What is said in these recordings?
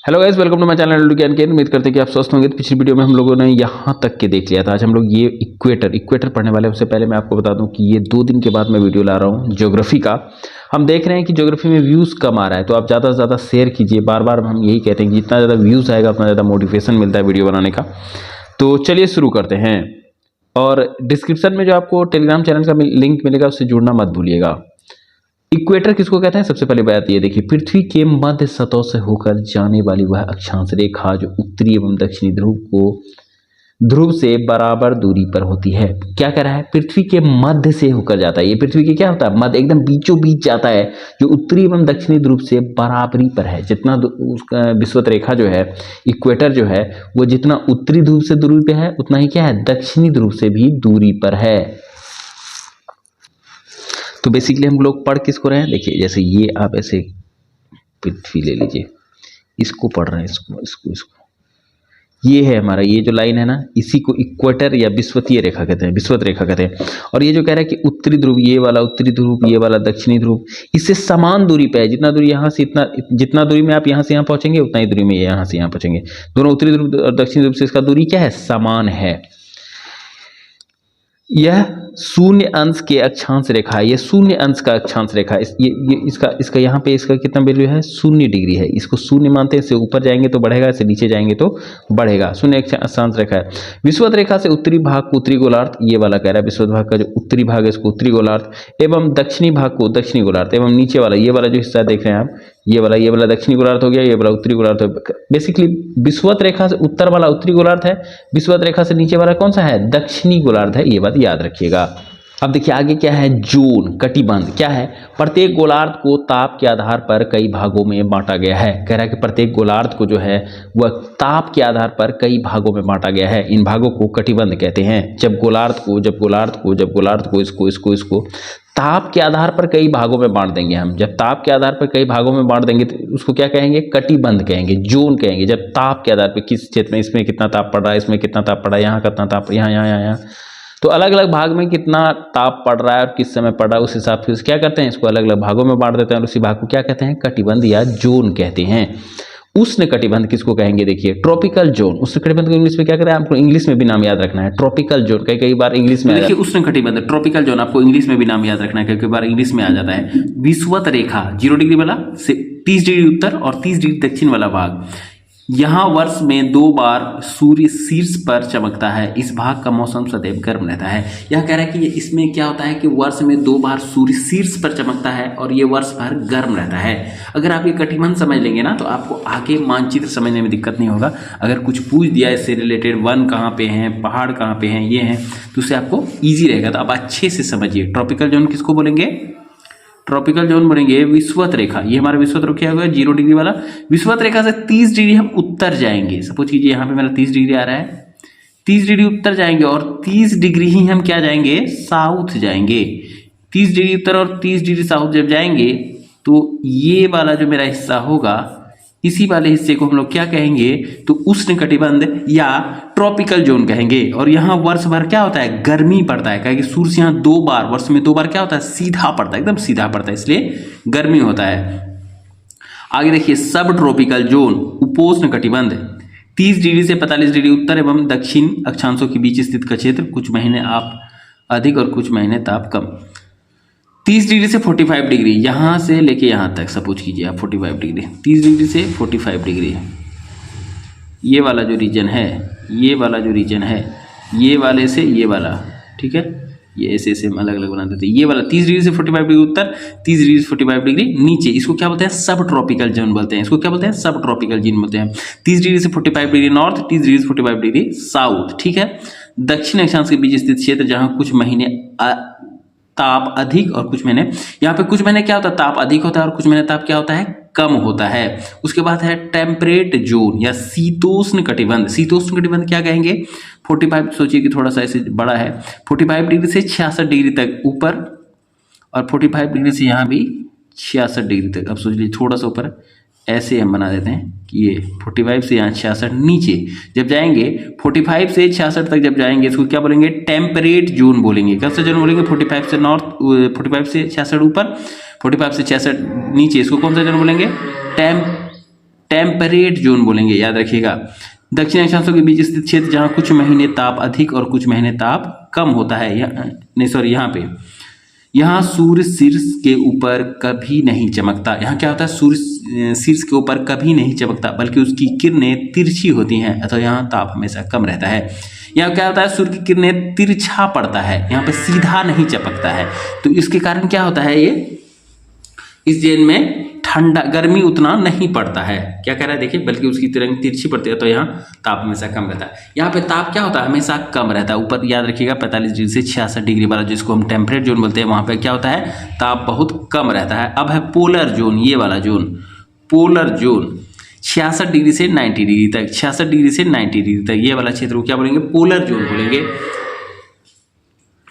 Hello guys, welcome to my channel Lallu Gyan care. उम्मीद करते हैं कि आप स्वस्थ होंगे। तो पिछली वीडियो में हम लोगों ने यहाँ तक के देख लिया था। आज हम लोग ये इक्वेटर पढ़ने वाले हैं। उससे पहले मैं आपको बता दूं कि ये 2 दिन के बाद मैं वीडियो ला रहा हूँ ज्योग्राफी का। हम देख रहे हैं कि ज्योग्राफी में व्यूज़ कम आ रहा है, तो आप ज़्यादा से ज़्यादा शेयर कीजिए। बार बार हम यही कहते हैं कि जितना ज़्यादा व्यूज़ आएगा उतना ज़्यादा मोटिवेशन मिलता है वीडियो बनाने का। तो चलिए शुरू करते हैं। और डिस्क्रिप्शन में जो आपको टेलीग्राम चैनल का लिंक मिलेगा उससे जुड़ना मत भूलिएगा। इक्वेटर किसको कहते हैं? सबसे पहले बात ये देखिए, पृथ्वी के मध्य सतह से होकर जाने वाली वह अक्षांश रेखा जो उत्तरी एवं दक्षिणी ध्रुव से बराबर दूरी पर होती है। क्या कह रहा है? पृथ्वी के मध्य से होकर जाता है। ये पृथ्वी के क्या होता है? मध्य, एकदम बीचों बीच जाता है, जो उत्तरी एवं दक्षिणी ध्रुव से बराबरी पर है। जितना उसका विषुवत रेखा जो है, इक्वेटर जो है, वो जितना उत्तरी ध्रुव से दूरी पे है उतना ही क्या है, दक्षिणी ध्रुव से भी दूरी पर है। तो बेसिकली हम लोग पढ़ किसको रहे हैं? देखिए, जैसे ये आप ऐसे पृथ्वी ले लीजिए, इसको पढ़ रहे हैं, इसको ये है हमारा, ये जो लाइन है ना, इसी को इक्वेटर या विषुवतीय रेखा कहते हैं, विषुवत रेखा कहते हैं। और ये जो कह रहा है कि उत्तरी ध्रुव, ये वाला उत्तरी ध्रुव, ये वाला दक्षिणी ध्रुव, इससे समान दूरी पे है। जितना दूरी यहाँ से इतना, जितना दूरी में आप यहाँ से यहाँ पहुंचेंगे उतना ही दूरी में यहाँ से यहाँ पहुंचेंगे। दोनों उत्तरी ध्रुव और दक्षिणी ध्रुव से इसका दूरी क्या है? समान है। यह शून्य अंश के अक्षांश रेखा है। ये शून्य अंश का अक्षांश रेखा है। इसका यहाँ पे इसका कितना वैल्यू है? 0 डिग्री है। इसको शून्य मानते हैं। इससे ऊपर जाएंगे तो बढ़ेगा, इससे नीचे जाएंगे तो बढ़ेगा। शून्य अक्षांश रेखा है। विषुवत रेखा से उत्तरी भाग को उत्तरी गोलार्ध, ये वाला कह रहा है विषुवत भाग का जो उत्तरी भाग है इसको उत्तरी गोलार्ध, एवं दक्षिणी भाग को दक्षिणी गोलार्ध, एवं नीचे वाला ये वाला जो हिस्सा देख रहे हैं आप, ये वाला दक्षिणी गोलार्ध हो गया, ये वाला उत्तरी गोलार्ध हो गया। बेसिकली विषुवत रेखा से उत्तर वाला उत्तरी गोलार्ध है, विषुवत रेखा से नीचे वाला कौन सा है? दक्षिणी गोलार्ध है। ये बात याद रखिएगा। अब देखिए आगे क्या है? जोन, कटिबंध। क्या है? प्रत्येक गोलार्ध को ताप के आधार पर कई भागों में बांटा गया है। कह रहा है कि प्रत्येक गोलार्ध को जो है वह ताप के आधार पर कई भागों में बांटा गया है। इन भागों को कटिबंध कहते हैं। जब गोलार्ध को इसको ताप के आधार पर कई भागों में बांट देंगे हम, जब ताप के आधार पर कई भागों में बांट देंगे तो उसको क्या कहेंगे? कटिबंध कहेंगे, जोन कहेंगे। जब ताप के आधार पर किस क्षेत्र में, इसमें कितना ताप पड़ रहा है, इसमें कितना ताप पड़ रहा है, यहाँ कितना ताप, यहाँ, तो अलग अलग भाग में कितना ताप पड़ रहा है और किस समय पड़ रहा है, उस हिसाब से क्या करते हैं? इसको अलग अलग भागों में बांट देते हैं और उसी भाग को क्या कहते हैं? कटिबंध या जोन कहते हैं। उष्ण कटिबंध किसको कहेंगे? देखिए, ट्रॉपिकल जोन। उष्ण कटिबंध को इंग्लिश में क्या करें? आपको इंग्लिश में भी नाम याद रखना है, ट्रॉपिकल जोन। कई बार इंग्लिश में देखिए, उष्ण कटिबंध ट्रॉपिकल जोन, आपको इंग्लिश में भी नाम याद रखना है, कई बार इंग्लिश में आ जाता है। विषुवत रेखा 0 डिग्री वाला से 30 डिग्री उत्तर और 30 डिग्री दक्षिण वाला भाग, यहाँ वर्ष में 2 बार सूर्य शीर्ष पर चमकता है। इस भाग का मौसम सदैव गर्म रहता है। यह कह रहा है कि इसमें क्या होता है कि वर्ष में 2 बार सूर्य शीर्ष पर चमकता है और ये वर्ष भर गर्म रहता है। अगर आप ये कटिबंध समझ लेंगे ना तो आपको आगे मानचित्र समझने में दिक्कत नहीं होगा। अगर कुछ पूछ दिया इससे रिलेटेड, वन कहाँ पे हैं, पहाड़ कहाँ पे हैं, ये हैं, तो उससे आपको ईजी रहेगा। तो आप अच्छे से समझिए। ट्रॉपिकल जोन किसको बोलेंगे? ट्रॉपिकल जोन बोलेंगे विषुवत रेखा। ये हमारा विषुवत रेखा होगा 0 डिग्री वाला। विषुवत रेखा से 30 डिग्री हम उत्तर जाएंगे। सपोज कीजिए यहाँ पे मेरा 30 डिग्री आ रहा है, 30 डिग्री उत्तर जाएंगे और 30 डिग्री ही हम क्या जाएंगे? साउथ जाएंगे। 30 डिग्री उत्तर और 30 डिग्री साउथ जब जाएंगे तो ये वाला जो मेरा हिस्सा होगा, इसी वाले हिस्से को हम लोग क्या कहेंगे? तो उष्ण कटिबंध या ट्रॉपिकल जोन कहेंगे। और यहाँ वर्ष भर क्या होता है? गर्मी पड़ता है। क्योंकि सूर्य यहाँ 2 बार, वर्ष में 2 बार क्या होता है? सीधा पड़ता है, एकदम सीधा पड़ता है, इसलिए गर्मी होता है। आगे देखिए, सब ट्रॉपिकल जोन, उपोष्ण कटिबंध, 30 डिग्री से 45 डिग्री उत्तर एवं दक्षिण अक्षांशों के बीच स्थित का क्षेत्र। कुछ महीने आप अधिक और कुछ महीने ताप कम। 30 डिग्री से 45 डिग्री, यहाँ से लेके यहाँ तक सपोज कीजिए आप 45 डिग्री, 30 डिग्री से 45 डिग्री, ये वाला जो रीजन है, ये वाला जो रीजन है, ये वाले से ये वाला, ठीक है, ये ऐसे ऐसे अलग अलग बना देते हैं। ये वाला 30 डिग्री से 45 डिग्री उत्तर, 30 डिग्री से 45 डिग्री नीचे, इसको क्या बोलते हैं? सब ट्रॉपिकल जोन बोलते हैं। इसको क्या बोलते हैं? सब ट्रॉपिकल जोन बोलते हैं। 30 डिग्री से 45 डिग्री नॉर्थ, 30 डिग्री से 45 डिग्री साउथ, ठीक है। दक्षिण अक्षांश के बीच स्थित क्षेत्र, जहाँ कुछ महीने ताप अधिक और कुछ महीने, यहाँ पे कुछ महीने क्या होता है? ताप अधिक होता है और कुछ महीने ताप क्या होता है? कम होता है। उसके बाद है टेम्परेट जोन या शीतोष्ण कटिबंध। शीतोष्ण कटिबंध क्या कहेंगे? 45, सोचिए कि थोड़ा सा ऐसे बड़ा है, 45 डिग्री से 66 डिग्री तक ऊपर और 45 डिग्री से यहाँ भी 66 डिग्री तक। अब सोच लीजिए थोड़ा सा ऊपर, ऐसे हम बना देते हैं कि ये 45 से यहाँ 66 नीचे जब जाएंगे, 45 से 66 तक जब जाएंगे इसको क्या बोलेंगे? टेम्परेट जोन बोलेंगे। कौन सा जोन बोलेंगे? 45 से नॉर्थ, 45 से 66 ऊपर, 45 से 66 नीचे, इसको कौन सा जोन बोलेंगे? टेम्परेट जोन बोलेंगे, याद रखिएगा। दक्षिण अक्षांशों के बीच स्थित क्षेत्र जहां कुछ महीने ताप अधिक और कुछ महीने ताप कम होता है। यहाँ पे यहाँ सूर्य शीर्ष के ऊपर कभी नहीं चमकता। यहाँ क्या होता है, सूर्य शीर्ष के ऊपर कभी नहीं चमकता बल्कि उसकी किरणें तिरछी होती हैं, अतः यहाँ ताप हमेशा कम रहता है। यहाँ क्या होता है, सूर्य की किरणें तिरछा पड़ता है, यहाँ पे सीधा नहीं चमकता है। तो इसके कारण क्या होता है, ये इस जेन में ठंडा गर्मी उतना नहीं पड़ता है। क्या कह रहा है देखिए, बल्कि उसकी किरण तिरछी पड़ती है, तो यहाँ ताप हमेशा कम रहता है। यहाँ पे ताप क्या होता है, हमेशा कम रहता है। ऊपर याद रखिएगा 45 डिग्री से 66 डिग्री वाला जिसको हम टेम्परेट जोन बोलते हैं, वहाँ पे क्या होता है, ताप बहुत कम रहता है। अब है पोलर जोन, ये वाला जोन, पोलर जोन 66 डिग्री से 90 डिग्री तक, 66 डिग्री से 90 डिग्री तक ये वाला क्षेत्र को क्या बोलेंगे, पोलर जोन बोलेंगे।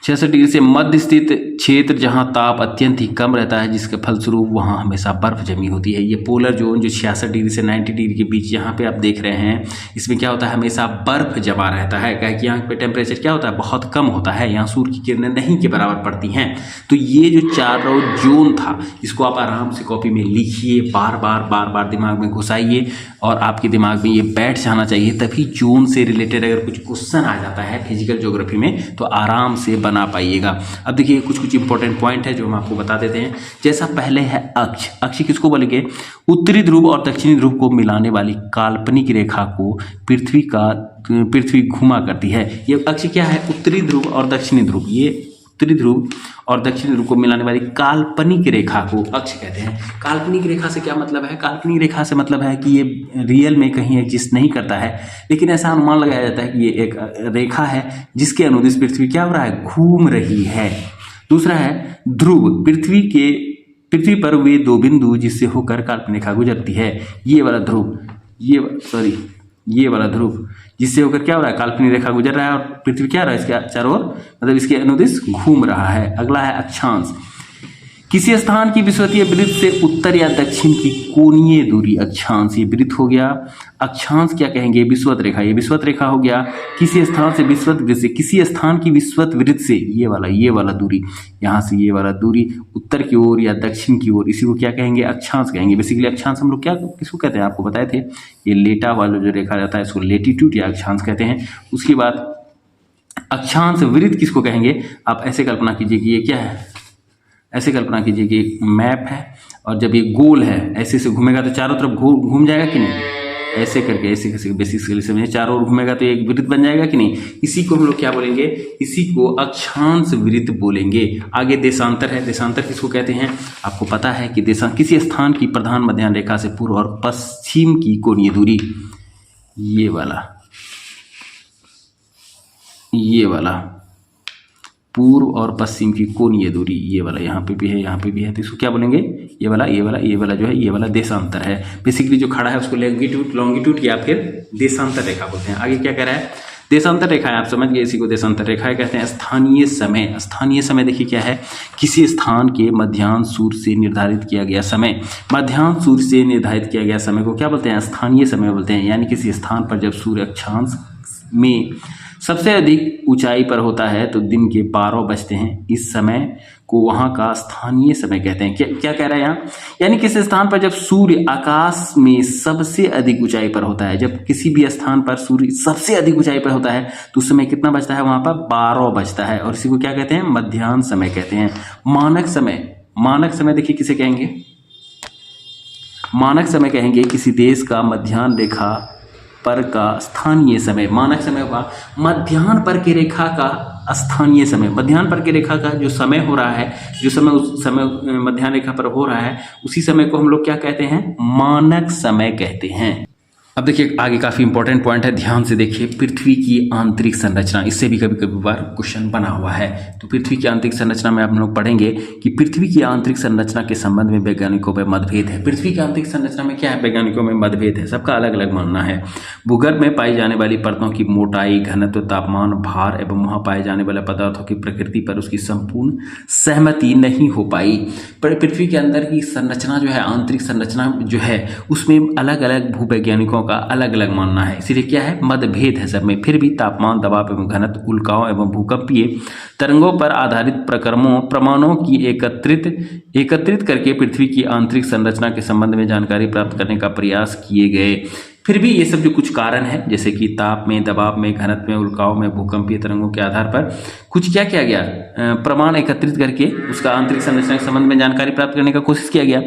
66 डिग्री से मध्य स्थित क्षेत्र जहां ताप अत्यंत ही कम रहता है, जिसके फलस्वरूप वहां हमेशा बर्फ जमी होती है। ये पोलर जोन जो 66 डिग्री से 90 डिग्री के बीच यहाँ पे आप देख रहे हैं, इसमें क्या होता है, हमेशा बर्फ जमा रहता है। क्या कि यहाँ पे टेम्परेचर क्या होता है, बहुत कम होता है, यहाँ सूर्य की किरणें नहीं के बराबर पड़ती हैं। तो ये जो चारों जोन था, इसको आप आराम से कॉपी में लिखिए, बार बार दिमाग में घुसाइए और आपके दिमाग में ये बैठ जाना चाहिए। तभी जोन से रिलेटेड अगर कुछ क्वेश्चन आ जाता है फिजिकल ज्योग्राफी में तो आराम से बना पाइएगा। अब देखिए कुछ इंपॉर्टेंट पॉइंट है जो हम आपको बता देते हैं। जैसा पहले है अक्ष, अक्ष किसको बोलेंगे, उत्तरी ध्रुव और दक्षिणी ध्रुव को मिलाने वाली काल्पनिक रेखा को पृथ्वी घुमा करती है। ये अक्ष क्या है, उत्तरी ध्रुव और दक्षिणी ध्रुव, ये उत्तरी ध्रुव और दक्षिणी ध्रुव को मिलाने वाली काल्पनिक रेखा को अक्ष कहते हैं। काल्पनिक रेखा से क्या मतलब है, काल्पनिक रेखा से मतलब है कि ये रियल में कहीं एग्जिस्ट नहीं करता है, लेकिन ऐसा अनुमान लगाया जाता है कि ये एक रेखा है जिसके अनुदिश पृथ्वी क्या हो रहा है, घूम रही है। दूसरा है ध्रुव, पृथ्वी पर वे दो बिंदु जिससे होकर काल्पनिक रेखा गुजरती है। ये वाला ध्रुव, ये वाला ध्रुव जिससे होकर क्या हो रहा है, काल्पनिक रेखा गुजर रहा है और पृथ्वी क्या रहा है, इसके चारों ओर मतलब इसके अनुदिश घूम रहा है। अगला है अक्षांश, किसी स्थान की विषुवतीय वृत्त से उत्तर या दक्षिण की कोणीय दूरी अक्षांश, ये वृत्त हो गया। अक्षांश क्या कहेंगे, विषुवत रेखा, ये विषुवत रेखा हो गया। किसी स्थान से विषुवत वृत्त से, किसी स्थान की विषुवत वृत्त से ये वाला दूरी, यहाँ से ये वाला दूरी उत्तर की ओर या दक्षिण की ओर, इसी को क्या कहेंगे, अक्षांश कहेंगे। बेसिकली अक्षांश हम लोग क्या किसको कहते हैं, आपको बताए थे, ये लेटा वाला जो रेखा रहता है इसको लेटीट्यूड या अक्षांश कहते हैं। उसके बाद अक्षांश वृत्त किसको कहेंगे, आप ऐसे कल्पना कीजिए कि ये क्या है, ऐसे कल्पना कीजिए कि एक मैप है और जब ये गोल है ऐसे से घूमेगा तो चारों तरफ घूम जाएगा कि नहीं, ऐसे करके ऐसे कैसे बेसिकली समझिए, चारों ओर घूमेगा तो एक वृत्त बन जाएगा कि नहीं। इसी को हम लोग क्या बोलेंगे, इसी को अक्षांश वृत्त बोलेंगे। आगे देशांतर है, देशांतर किसको कहते हैं, आपको पता है कि किसी स्थान की प्रधान मध्याह्न रेखा से पूर्व और पश्चिम की कोणीय दूरी, ये वाला पूर्व और पश्चिम की कोणीय दूरी, ये वाला यहाँ पे भी है, यहाँ पे भी है, तो इसको क्या बोलेंगे, ये वाला जो है ये वाला देशांतर है। बेसिकली जो खड़ा है उसको लॉन्गिट्यूड या फिर देशांतर रेखा बोलते हैं। आगे क्या कह रहा है, देशांतर रेखा है, आप समझ गए, इसी को देशांतर रेखा कहते हैं। स्थानीय समय, स्थानीय समय देखिए क्या है, किसी स्थान के मध्याह्न सूर्य से निर्धारित किया गया समय, मध्याह्न सूर्य से निर्धारित किया गया समय को क्या बोलते हैं, स्थानीय समय बोलते हैं। यानी किसी स्थान पर जब सूर्य अक्षांश में सबसे अधिक ऊंचाई पर होता है तो दिन के 12 बजते हैं, इस समय को वहाँ का स्थानीय समय कहते हैं। क्या कह रहा है यहाँ, यानी किसी स्थान पर जब सूर्य आकाश में सबसे अधिक ऊंचाई पर होता है, जब किसी भी स्थान पर सूर्य सबसे अधिक ऊंचाई पर होता है तो उस समय कितना बजता है, वहाँ पर 12 बजता है, और इसी को क्या कहते हैं, मध्याह्न समय कहते हैं। मानक समय देखिए किसे कहेंगे, मानक समय कहेंगे किसी देश का मध्याह्न रेखा पर का स्थानीय समय। मानक समय होगा मध्याह्न पर की रेखा का स्थानीय समय, मध्याह्न पर की रेखा का जो समय हो रहा है, जो समय उस समय मध्याह्न रेखा पर हो रहा है, उसी समय को हम लोग क्या कहते हैं, मानक समय कहते हैं। अब देखिए आगे काफ़ी इंपॉर्टेंट पॉइंट है, ध्यान से देखिए। पृथ्वी की आंतरिक संरचना, इससे भी कभी बार क्वेश्चन बना हुआ है। तो पृथ्वी की आंतरिक संरचना में हम लोग पढ़ेंगे कि पृथ्वी की आंतरिक संरचना के संबंध में वैज्ञानिकों में मतभेद है। पृथ्वी की आंतरिक संरचना में क्या है, वैज्ञानिकों में मतभेद है, सबका अलग अलग मानना है। भूगर्भ में पाई जाने वाली परतों की मोटाई, घनत्व, तापमान, भार एवं वहाँ पाए जाने वाले पदार्थों की प्रकृति पर उसकी संपूर्ण सहमति नहीं हो पाई। पर पृथ्वी के अंदर की संरचना जो है, आंतरिक संरचना जो है, उसमें अलग अलग भूवैज्ञानिकों का अलग अलग मानना है, इसलिए क्या है, मतभेद है सब में। फिर भी तापमान, दबाव एवं घनत्व, उल्काओं एवं भूकंपीय तरंगों पर आधारित प्रमाणों की एकत्रित करके पृथ्वी की आंतरिक संरचना के संबंध में जानकारी प्राप्त करने का प्रयास किए गए। फिर भी ये सब जो कुछ कारण है, जैसे कि ताप में, दबाव में, घनत्व में, उल्काओं में, भूकंपीय तरंगों के आधार पर कुछ क्या किया गया, प्रमाण एकत्रित करके उसका आंतरिक संरचना के संबंध में जानकारी प्राप्त करने का कोशिश किया गया।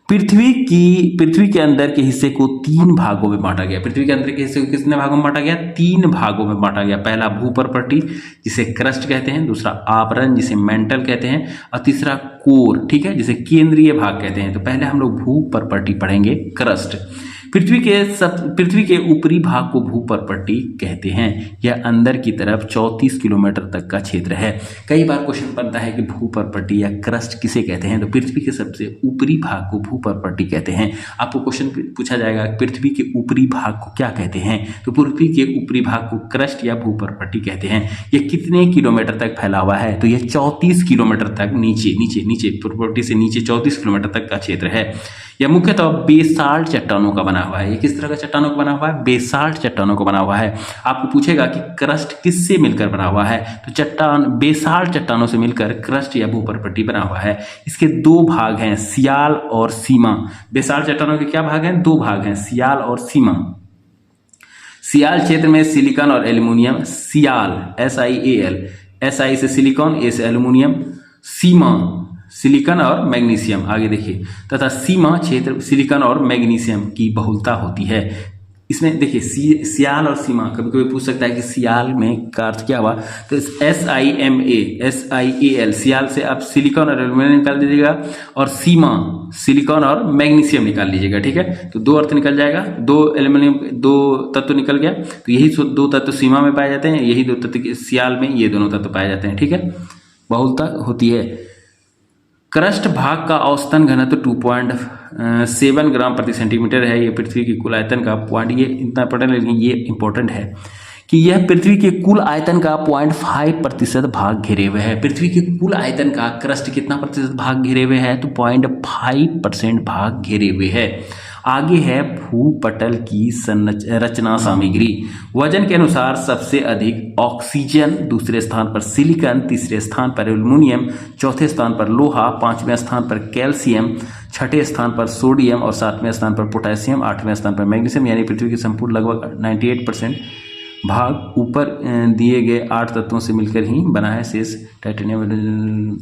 पृथ्वी के अंदर के हिस्से को 3 भागों में बांटा गया। पृथ्वी के अंदर के हिस्से को कितने भागों में बांटा गया? 3 भागों में बांटा गया। पहला भूपर्पटी जिसे क्रस्ट कहते हैं, दूसरा आवरण जिसे मेंटल कहते हैं, और तीसरा कोर, ठीक है, जिसे केंद्रीय भाग कहते हैं। तो पहले हम लोग भूपर्पटी पढ़ेंगे, क्रस्ट। पृथ्वी के ऊपरी भाग को भूपर्पटी कहते हैं। यह अंदर की तरफ 34 किलोमीटर तक का क्षेत्र है। कई बार क्वेश्चन बनता है कि भूपर्पटी या क्रस्ट किसे कहते हैं, तो पृथ्वी के सबसे ऊपरी भाग को भूपर्पटी कहते हैं। आपको क्वेश्चन पूछा जाएगा पृथ्वी के ऊपरी भाग को क्या कहते हैं, तो पृथ्वी के ऊपरी भाग को क्रस्ट या भूपर्पटी कहते हैं। यह कितने किलोमीटर तक फैला हुआ है, तो यह 34 किलोमीटर तक नीचे पर्पटी से नीचे 34 किलोमीटर तक का क्षेत्र है। यह मुख्यतः बेसाल्ट चट्टानों का बना हुआ है। ये किस तरह का चट्टानों का बना हुआ है? बेसाल्ट चट्टानों का बना हुआ है। आपको पूछेगा कि क्रस्ट किससे मिलकर बना हुआ है, तो चट्टान बेसाल्ट चट्टानों से मिलकर क्रस्ट या भूपर्पटी बना हुआ है। इसके 2 भाग हैं, सियाल और सीमा। बेसाल्ट चट्टानों के क्या भाग हैं? 2 भाग हैं, सियाल और सीमा। सियाल क्षेत्र में सिलिकॉन और एल्यूमिनियम, सियाल SiAl, Si से सिलिकॉन, A से एल्यूमिनियम, सीमा सिलिकॉन और मैग्नीशियम, आगे देखिए, तथा सीमा क्षेत्र सिलिकॉन और मैग्नीशियम की बहुलता होती है। इसमें देखिए सियाल और सीमा, कभी कभी पूछ सकता है कि सियाल में का अर्थ क्या हुआ, तो SiMa सियाल से आप सिलिकॉन और एल्यूमिनियम निकाल दीजिएगा, और सीमा सिलिकॉन और मैग्नीशियम निकाल लीजिएगा, ठीक है। तो 2 अर्थ निकल जाएगा, 2 तत्व निकल गया। तो यही 2 तत्व सीमा में पाए जाते हैं, यही 2 तत्व सियाल में ये दोनों तत्व पाए जाते हैं, ठीक है, बहुलता होती है। क्रस्ट भाग का औसतन घनत्व 2.7 ग्राम प्रति सेंटीमीटर है। ये पृथ्वी की कुल आयतन का पॉइंट, ये इतना इंपॉर्टेंट है, लेकिन ये इंपॉर्टेंट है कि यह पृथ्वी के कुल आयतन का 0.5% भाग घेरे हुए है। पृथ्वी के कुल आयतन का क्रस्ट कितना प्रतिशत भाग घेरे हुए है, तो 0.5% भाग घेरे हुए है। आगे है भूपटल की रचना सामग्री। वजन के अनुसार सबसे अधिक ऑक्सीजन, दूसरे स्थान पर सिलिकॉन, तीसरे स्थान पर एल्यूमिनियम, चौथे स्थान पर लोहा, 5वें स्थान पर कैल्शियम, 6ठे स्थान पर सोडियम और 7वें स्थान पर पोटेशियम, 8वें स्थान पर मैग्नीशियम। यानी पृथ्वी के संपूर्ण लगभग 98% भाग ऊपर दिए गए 8 तत्वों से मिलकर ही बना है, शेष टाइटेनियम।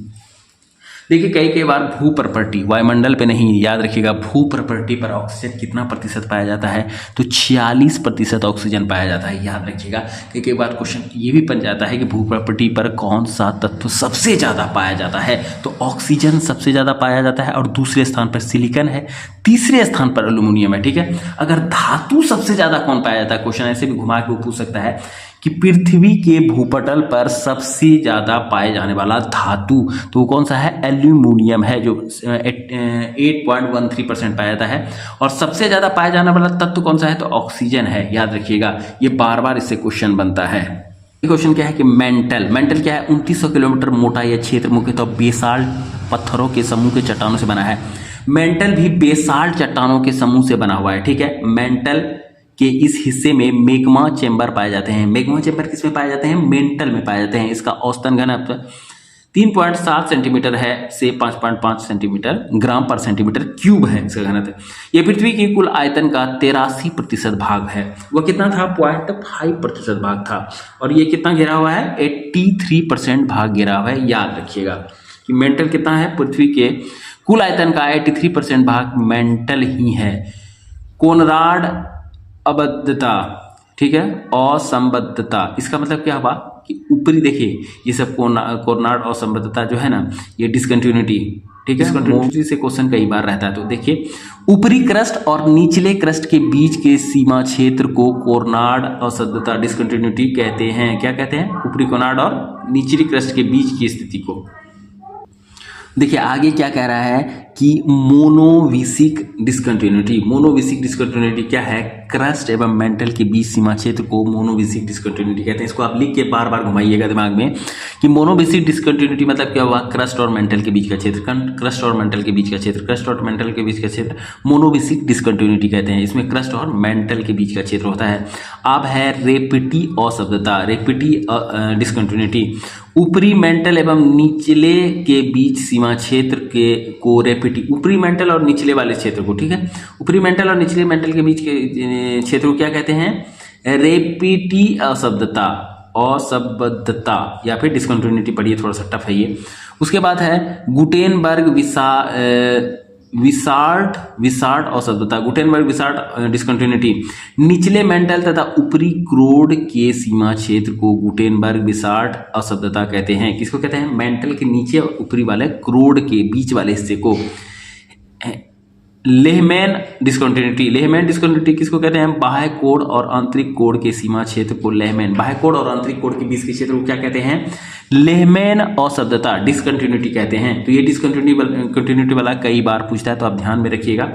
देखिए कई बार भूपर्पटी वायुमंडल पे नहीं, याद रखिएगा भूपर्पटी पर ऑक्सीजन कितना प्रतिशत पाया जाता है, तो 46% ऑक्सीजन पाया जाता है, याद रखिएगा। कई बार क्वेश्चन ये भी बन जाता है कि भूपर्पटी पर कौन सा तत्व सबसे ज़्यादा पाया जाता है, तो ऑक्सीजन सबसे ज़्यादा पाया जाता है, और दूसरे स्थान पर सिलिकॉन है, तीसरे स्थान पर एल्यूमिनियम है, ठीक है। अगर धातु सबसे ज़्यादा कौन पाया जाता है, क्वेश्चन ऐसे भी घुमा के पूछ सकता है कि पृथ्वी के भूपटल पर सबसे ज़्यादा पाए जाने वाला धातु, तो वो कौन सा है? एल्यूमिनियम है, जो 8.13% पाया जाता है। और सबसे ज़्यादा पाया जाने वाला तत्व कौन सा है, तो ऑक्सीजन है, याद रखिएगा। ये बार बार इससे क्वेश्चन बनता है। क्वेश्चन क्या है कि मेंटल क्या है? 2900 किलोमीटर मोटा यह क्षेत्र मुख्यतः बेसाल्ट पत्थरों के समूह के चट्टानों से बना है। मेंटल भी बेसाल्ट चट्टानों के समूह से बना हुआ है, ठीक है। मेंटल के इस हिस्से में मैग्मा चेंबर पाए जाते हैं। मैग्मा चेंबर किस में पाए जाते हैं? मेंटल में पाए जाते हैं। इसका औसतन घनत्व 3.7 सेंटीमीटर है से 5.5 सेंटीमीटर ग्राम पर सेंटीमीटर क्यूब है इसका घनत्व। यह पृथ्वी की कुल आयतन का 83% भाग है। वह कितना था? 0.5% भाग था। और ये कितना घेरा हुआ है? 83% भाग घेरा हुआ है, याद रखिएगा कि मेंटल कितना है? पृथ्वी के कुल आयतन का 83% भाग मेंटल ही है। कोनराड अबद्धता, ठीक है, असंबद्धता, इसका मतलब क्या हुआ कि ऊपरी देखिए ये सब कोर्नाड असंबद्धता जो है ना, ये डिसकंटिन्यूटी, ठीक है, डिसकंटिन्यूटी से क्वेश्चन कई बार रहता है। तो देखिए ऊपरी क्रस्ट और निचले क्रस्ट के बीच के सीमा क्षेत्र को कोर्नाड असंबद्धता डिसकंटिन्यूटी कहते हैं। क्या कहते हैं? ऊपरी कोर्नाड और निचली क्रस्ट के बीच की स्थिति को। देखिए आगे क्या कह रहा है कि मोनोविसिक डिस्कंटिन्यूटी। मोनोविसिक डिस्कंटिन्यूटी क्या है? क्रस्ट एवं मेंटल के बीच सीमा क्षेत्र को मोनोविसिक डिस्कंटिन्यूटी कहते हैं। इसको आप लिख के बार बार घुमाइएगा दिमाग में कि मोनोविसिक डिस्कंटिन्यूटी मतलब क्या हुआ? क्रस्ट और मेंटल के बीच का क्षेत्र, क्रस्ट और मेंटल के बीच का क्षेत्र, क्रस्ट और मेंटल के बीच का क्षेत्र मोनोविसिक डिस्कंटिन्यूटी कहते हैं। इसमें क्रस्ट और मेंटल के बीच का क्षेत्र होता है। अब है रेपिटी अशुद्धता, रेपिटी डिस्कंटिन्यूटी। ऊपरी मेंटल एवं निचले के बीच सीमा क्षेत्र के को रेपिटी, ऊपरी मेंटल और निचले वाले क्षेत्र को, ठीक है, ऊपरी मेंटल और निचले मेंटल के बीच के क्षेत्र को क्या कहते हैं? रेपिटी अशुद्धता, असंबद्धता या फिर डिस्कंटिन्यूटी। पढ़िए, थोड़ा सा टफ है ये। उसके बाद है गुटेनबर्ग विसार्ड अशुद्धता, गुटेनबर्ग विसार्ड डिस्कंटिन्यूटी। निचले मेंटल तथा ऊपरी क्रोड के सीमा क्षेत्र को गुटेनबर्ग विसार्ड अशुद्धता कहते हैं। किसको कहते हैं? मेंटल के नीचे और ऊपरी वाले क्रोड के बीच वाले हिस्से को। लेहमैन डिस्कंटिन्यूटी, लेहमैन डिस्कंटिन्यूटी किसको कहते हैं? बाह्य कोड और आंतरिक कोड के सीमा क्षेत्र को लेहमैन, बाह्य कोड और आंतरिक कोड के बीच के क्षेत्र को क्या कहते हैं? लेहमैन अशुद्धता डिस्कंटिन्यूटी कहते हैं। तो ये डिस्कंटिन्यूटी वाला कई बार पूछता है, तो आप ध्यान में रखिएगा।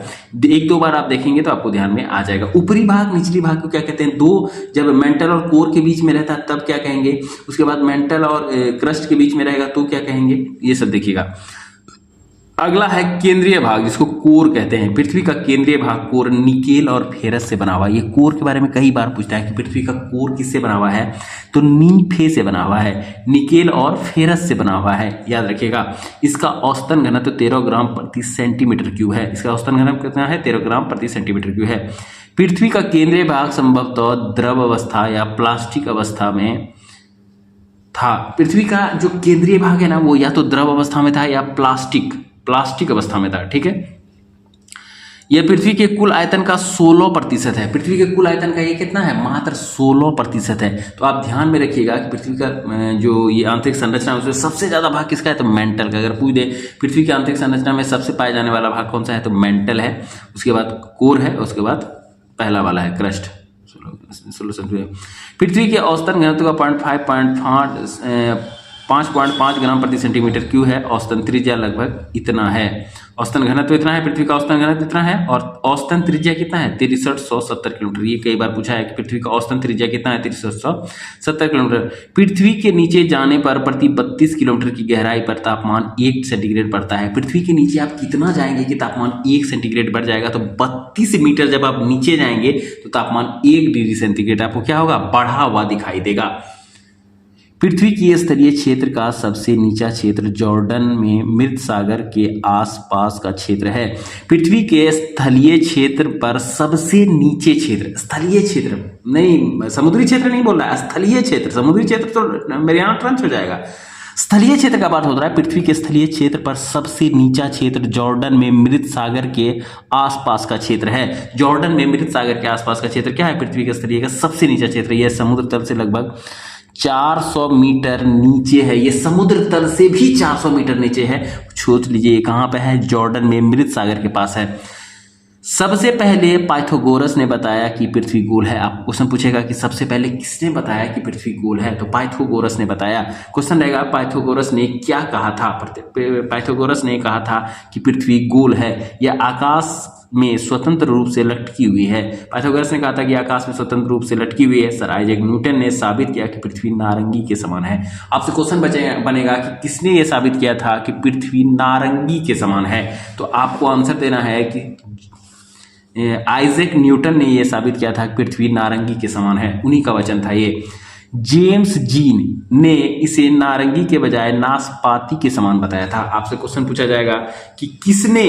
एक दो बार आप देखेंगे तो आपको ध्यान में आ जाएगा। ऊपरी भाग निचली भाग को क्या कहते हैं? दो, जब मेंटल और कोर के बीच में रहता है तब क्या कहेंगे? उसके बाद मेंटल और क्रस्ट के बीच में रहेगा तो क्या कहेंगे? ये सब देखिएगा। अगला है केंद्रीय भाग, जिसको कोर कहते हैं। पृथ्वी का केंद्रीय भाग कोर निकेल और फेरस से बना हुआ है। ये कोर के बारे में कई बार पूछता है कि पृथ्वी का कोर किससे बना हुआ है? तो नीफे से बना हुआ है, निकेल और फेरस से बना हुआ है, याद रखिएगा। इसका औसतन घनत्व 13 ग्राम प्रति सेंटीमीटर क्यूब है। इसका औसतन घनत्व कितना है? 13 ग्राम प्रति सेंटीमीटर क्यूब है। पृथ्वी का केंद्रीय भाग संभवतः द्रव अवस्था या प्लास्टिक अवस्था में था। पृथ्वी का जो केंद्रीय भाग है ना, वो या तो द्रव अवस्था में था या प्लास्टिक अवस्था में था, ठीक है। यह पृथ्वी के कुल आयतन का 16% है। पृथ्वी के कुल आयतन का ये कितना है? मात्र 16% है। तो आप ध्यान में रखिएगा कि पृथ्वी का जो ये आंतरिक संरचना है उसमें सबसे ज्यादा भाग किसका है? तो मेंटल का। अगर पूछ दे पृथ्वी की आंतरिक संरचना में सबसे पाए जाने वाला भाग कौन सा है? तो मेंटल है। उसके बाद कोर है, उसके बाद पहला वाला है क्रस्ट। पृथ्वी के औसतन घनत्व का 5.5 ग्राम प्रति सेंटीमीटर क्यूब है। औसतन त्रिज्या लगभग इतना है। औसतन घनत्व इतना है, पृथ्वी का औसतन घनत्व इतना है, और औसतन त्रिज्या कितना है? 6370 किलोमीटर। ये कई बार पूछा है कि पृथ्वी का औसतन त्रिज्या कितना है? 6370 किलोमीटर। पृथ्वी के नीचे जाने पर प्रति 32 किलोमीटर की गहराई पर तापमान 1 सेंटीग्रेड बढ़ता है। पृथ्वी के नीचे आप कितना जाएंगे कि तापमान 1 सेंटीग्रेड बढ़ जाएगा? तो 32 मीटर जब आप नीचे जाएंगे तो तापमान 1 डिग्री सेंटीग्रेड आपको क्या होगा? बढ़ा हुआ दिखाई देगा। पृथ्वी की स्थलीय क्षेत्र का सबसे नीचा क्षेत्र जॉर्डन में मृत सागर के आसपास का क्षेत्र है। पृथ्वी के स्थलीय क्षेत्र पर सबसे नीचे क्षेत्र, स्थलीय क्षेत्र नहीं, समुद्री क्षेत्र नहीं बोल रहा है, स्थलीय क्षेत्र। समुद्री क्षेत्र तो मेरे यहाँ ट्रंच हो जाएगा। स्थलीय क्षेत्र का बात हो रहा है। पृथ्वी के स्थलीय क्षेत्र पर सबसे नीचा क्षेत्र जॉर्डन में मृत सागर के आसपास का क्षेत्र है। जॉर्डन में मृत सागर के आसपास का क्षेत्र क्या है? पृथ्वी के स्थलीय का सबसे नीचा क्षेत्र। यह समुद्र तल से लगभग 400 मीटर नीचे है। ये समुद्र तल से भी 400 मीटर नीचे है। सोच लीजिए कहां पे है? जॉर्डन में मृत सागर के पास है। सबसे पहले पाइथागोरस ने बताया कि पृथ्वी गोल है। आप क्वेश्चन पूछेगा कि सबसे पहले किसने बताया कि पृथ्वी गोल है? तो पाइथागोरस ने बताया। क्वेश्चन रहेगा पाइथागोरस ने क्या कहा था? पाइथागोरस ने कहा था कि पृथ्वी गोल है, यह आकाश में स्वतंत्र रूप से लटकी हुई है। पाइथागोरस ने कहा था कि आकाश में स्वतंत्र रूप से लटकी हुई है। सर आइजैक न्यूटन ने साबित किया कि पृथ्वी नारंगी के समान है। आपसे क्वेश्चन बनेगा कि किसने यह साबित किया था कि पृथ्वी नारंगी के समान है? तो आपको आंसर देना है कि आइजैक न्यूटन ने यह साबित किया था कि पृथ्वी नारंगी के समान है। उन्हीं का वचन था ये। जेम्स जीन ने इसे नारंगी के बजाय नाशपाती के समान बताया था। आपसे क्वेश्चन पूछा जाएगा कि किसने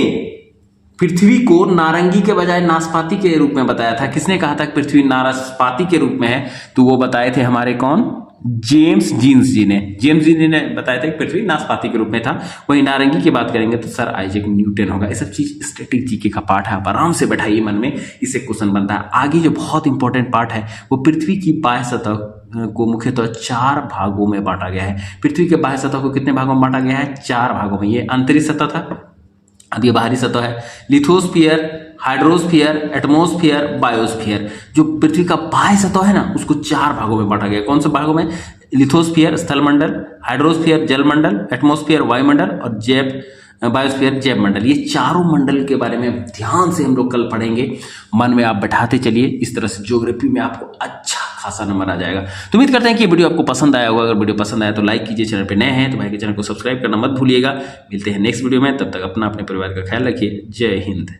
पृथ्वी को नारंगी के बजाय नाशपाती के रूप में बताया था? किसने कहा था कि पृथ्वी नाशपाती के रूप में है? तो वो बताए थे हमारे कौन? जेम्स जीन्स जी ने। जेम्स जी ने बताया था कि पृथ्वी नाशपाती के रूप में था। वही नारंगी की बात करेंगे तो सर आइजैक न्यूटन होगा। ये सब चीज स्टैटिक जीके का पार्ट है, आप आराम से बैठाइए मन में, इससे क्वेश्चन बनता है। आगे जो बहुत इंपॉर्टेंट पार्ट है वो पृथ्वी की बाह्य सतह को मुख्यतः 4 भागों में बांटा गया है। पृथ्वी के बाह्य सतह को कितने भागों में बांटा गया है? 4 भागों में। ये अंतरिक्ष सतह था, अब ये बाहरी सतह है। Lithosphere hydrosphere, atmosphere, biosphere. जो पृथ्वी का बाह्य सतह है ना, उसको 4 भागों में बांटा गया। कौन से भागों में? लिथोस्फीयर स्थलमंडल, हाइड्रोस्फीयर जलमंडल, एटमॉस्फेयर वायुमंडल और बायोस्फीयर जैव मंडल। ये चारों मंडल के बारे में ध्यान से हम लोग कल पढ़ेंगे। मन में आप बैठाते चलिए, इस तरह से ज्योग्राफी में आपको अच्छा खासा नंबर आ जाएगा। तो उम्मीद करते हैं कि ये वीडियो आपको पसंद आया होगा। अगर वीडियो पसंद आया तो लाइक कीजिए, चैनल पे नए हैं तो भाई के चैनल को सब्सक्राइब करना मत भूलिएगा। मिलते हैं नेक्स्ट वीडियो में, तब तक अपना अपने परिवार का ख्याल रखिए। जय हिंद।